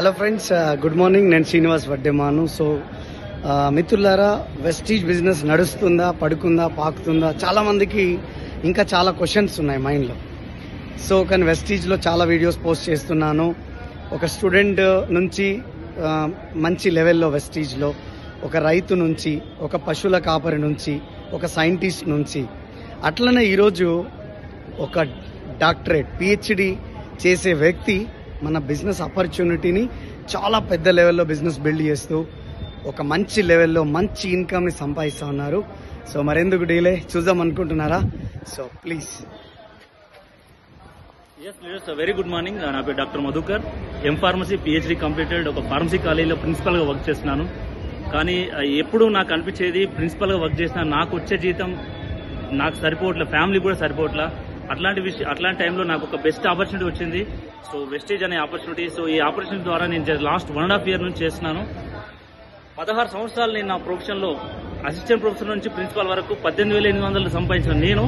Hello friends, good morning. నేను Srinivas Vaddemanu. So మిత్రులారా, Vestige business నడుస్తుందా, పడుకుందా, పాకుతుందా? చాలా మందికి ఇంకా చాలా క్వశ్చన్స్ ఉన్నాయి మైండ్లో. సో కానీ వెస్టీజ్లో చాలా వీడియోస్ పోస్ట్ చేస్తున్నాను. ఒక స్టూడెంట్ నుంచి మంచి లెవెల్లో వెస్టీజ్లో, ఒక రైతు నుంచి, ఒక పశువుల కాపరి నుంచి, ఒక సైంటిస్ట్ నుంచి, అట్లనే ఈరోజు ఒక డాక్టరేట్ పిహెచ్డి చేసే వ్యక్తి మన బిజినెస్ ఆపర్చునిటీని చాలా పెద్ద లెవెల్లో బిజినెస్ బిల్డ్ చేస్తూ ఒక మంచి లెవెల్లో మంచి ఇన్కమ్ని సంపాదిస్తూ ఉన్నారు. సో మరెందుకు డీలే, చూద్దాం అనుకుంటున్నారా? So please. Very good morning. నా పేరు doctor Madhukar. Pharmacy PhD completed. ఒక ఫార్మసీ కాలేజీలో ప్రిన్సిపల్గా వర్క్ చేస్తున్నాను. కానీ ఎప్పుడు నాకు అనిపించేది, ప్రిన్సిపల్గా వర్క్ చేసిన నాకు వచ్చే జీతం నాకు సరిపోవట్లే, ఫ్యామిలీ కూడా సరిపోవట్లే. అట్లాంటి టైంలో నాకు ఒక బెస్ట్ ఆపర్చునిటీ వచ్చింది. సో వెస్టేజ్ అనే ఆపర్చునిటీ. సో ఈ ఆపర్చునిటీ ద్వారా నేను లాస్ట్ 1.5 year నుంచి చేస్తున్నాను. 16 సంవత్సరాలు నేను నా ప్రొఫెషన్లో అసిస్టెంట్ ప్రొఫెసర్ నుంచి ప్రిన్సిపల్ వరకు 18,800 సంపాదించిన నేను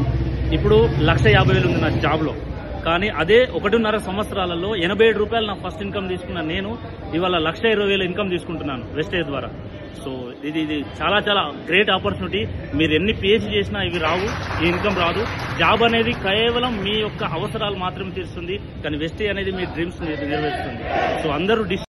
ఇప్పుడు 1,50,000 ఉంది నా జాబ్లో. కానీ అదే 1.5 సంవత్సరాలలో 87 రూపాయలు నా ఫస్ట్ ఇన్కమ్ తీసుకున్న నేను ఇవాళ 1,20,000 ఇన్కమ్ తీసుకుంటున్నాను వెస్టేజ్ ద్వారా. సో ఇది చాలా చాలా గ్రేట్ ఆపర్చునిటీ. మీరు ఎన్ని పిహెచ్డి చేసినా ఇవి రావు, ఈ ఇన్కమ్ రాదు. జాబ్ అనేది కేవలం మీ యొక్క అవసరాలు మాత్రమే తీరుస్తుంది, కానీ వెస్టేజ్ అనేది మీ డ్రీమ్స్ నెరవేరుస్తుంది. సో అందరూ